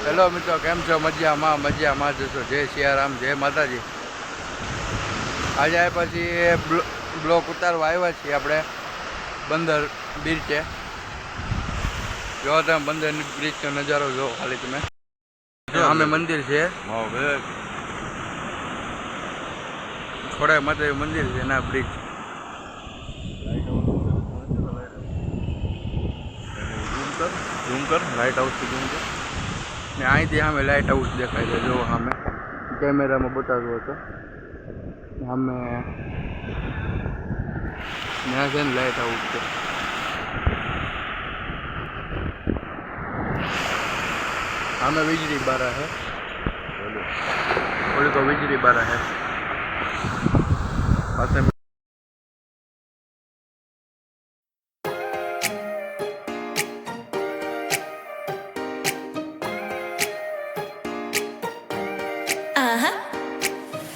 Hello મિત્રો, કેમ છો? મજામાં જશો. જય સિયારામ, જય માતાજી. આજે પછી બ્લોક ઉતારવા આવ્યા છીએ આપણે બંદર બીચે. જો તમે બંદર બ્રિજનો નજારો જો ખાલી તમે. સામે મંદિર છે, ખોડાઈ માતાજી મંદિર છે એના બ્રિજ. ઝૂમ કર લાઇટ હાઉસથી ઝૂમ કર ને અહીંથી સામે લાઇટ હાઉસ દેખાય છે. જો સામે કેમેરામાં બતાવ્યો હતો સામે ત્યાં છે ને લાઇટ હાઉસ છે. સામે વીજળી બારા है, ઓલી તો વીજળી બારા है. પાસે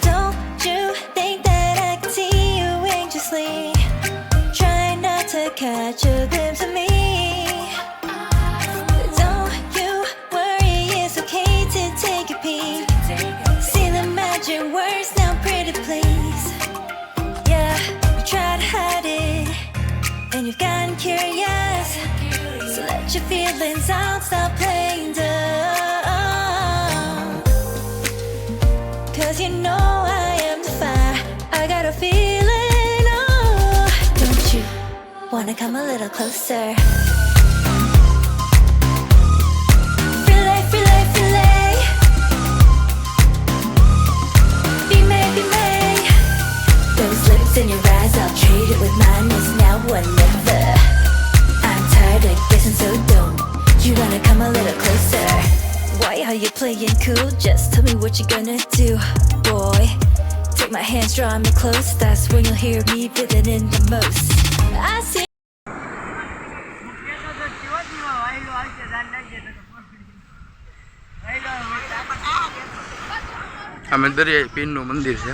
Don't you think that I can see you anxiously? Try not to catch a glimpse of me. Don't you worry, it's okay to take a peek. See the magic words now, pretty please. Yeah, you try to hide it, and you've gotten curious. So let your feelings out, stop playing dumb. Cause you know I am the fire, I got a feeling, oh. Don't you wanna come a little closer? Relay, relay, relay. Be made, be made. Those lips in your eyes, I'll trade it with mine. It's now or never. I'm tired of guessing, so don't you wanna come a little closer? Why are you playing cool? Just tell me what you're gonna do, boy. Take my hands, draw me close. That's when you'll hear me breathing in the most. I see. અમે દરિયાઈ પીરનું મંદિર છે,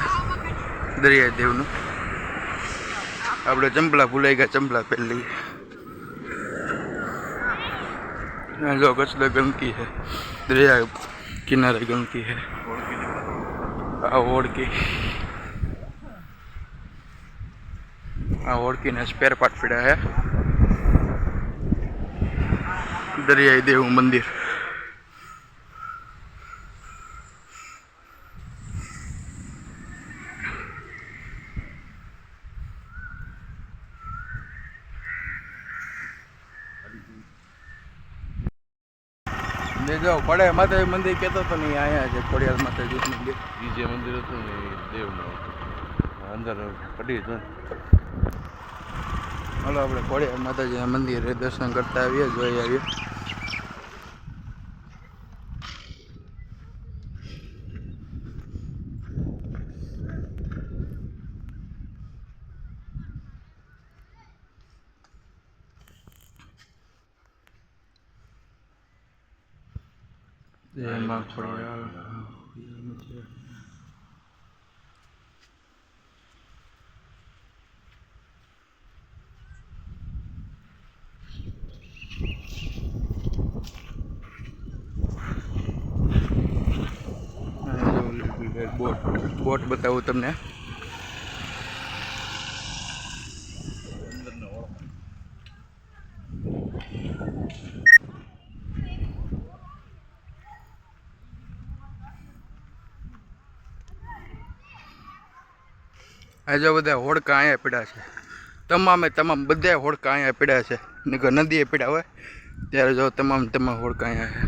દરિયાઈ દેવનું. આપણે ચંપલા ભૂલાઈ ગયા, ચંપલા પહેરી લઈએ. જો કચરો ગંદકી છે, દરિયા કિનારે ગંદકી છે. આ ઓળખીને સ્પેર પાર્ટ પીડા છે. દરિયાઈ દેવ મંદિર. જો પડે માતાજી મંદિર કહેતો હતો ને અહીંયા છે, ખોડિયાર માતાજી મંદિર. એ જે મંદિર હતું ને એ દેવનું અંદર પડી હતું. હાલો આપણે ખોડિયાર માતાજીના મંદિરે દર્શન કરતા આવીએ, જોઈ આવીએ. જય માં ખોડિયાર. બોટ બતાવું તમને. આ જો બધા હોડકા અહીંયા પીડા છે, તમામ બધા હોડકા અહીંયા પીડા છે. નદીએ પીડા હોય ત્યારે જો તમામ હોડકા અહીંયા છે.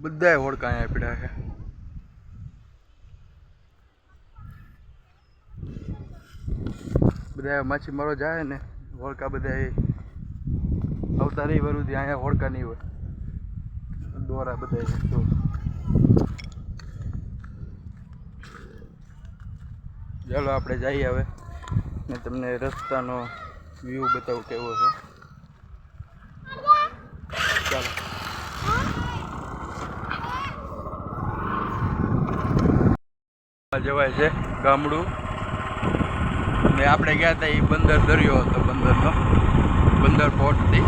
બધા હોડકા અહીંયા પીડા છે. બધા માછીમારો જાય ને હોડકા બધા આવતા રહી વરુથી અહીંયા હોડકા નહીં હોય. દોરા બધા તો ચાલો આપણે જઈએ હવે ને તમને રસ્તાનો વ્યૂ બતાવું કેવો છે. ચાલો જવાય છે ગામડું ને આપણે ગયા હતા એ બંદર દરિયો હતો, બંદરનો બંદર પોર્ટ હતી.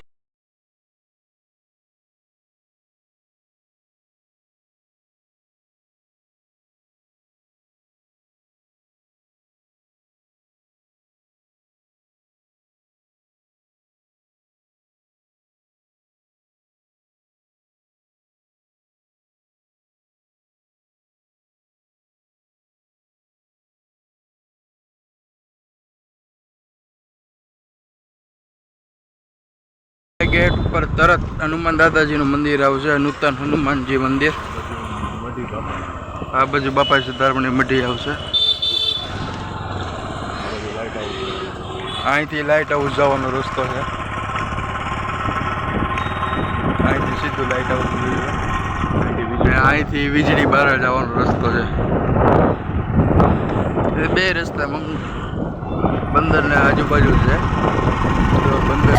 ગેટ ઉપર તરત હનુમાન દાદાજીનું મંદિર આવશે, નૂતન હનુમાનજી મંદિર. મઢી બાપા આ બાજુ બાપા સિદ્ધાર્થની મઢી આવશે. લાઈટ આવી અહીંથી લાઇટ હાઉસ જવાનો રસ્તો છે. અહીંથી સીધું લાઇટ હાઉસ જોઈએ. અહીંથી વીજળી બહાર જવાનો રસ્તો છે. એ બે રસ્તા બંદર ને આજુબાજુ છે. તો બંદર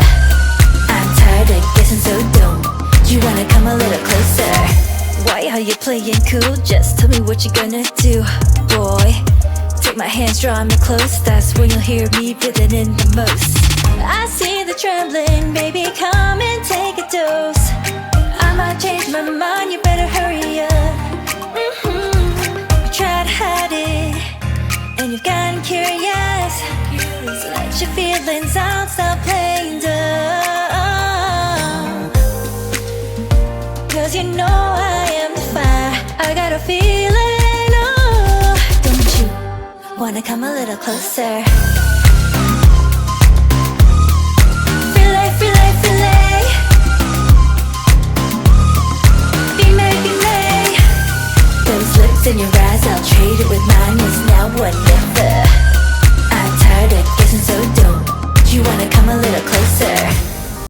I'm tired of guessing so dumb. You wanna come a little closer? Why are you playing cool? Just tell me what you're gonna do, boy. Take my hands, draw me close. That's when you'll hear me breathing in the most. I see the trembling, baby, come and take a dose. I might change my mind, you better hurry up. You tried to hide it, and you've gotten curious. So let your feelings out, stop playing dumb. Cause you know I am the fire, I got a feeling, oh. Don't you wanna come a little closer? Filet, filet, filet. Be may, be may. Those lips in your eyes, I'll trade it with mine. Is now or never. I'm tired of guessing so dumb. You wanna come a little closer?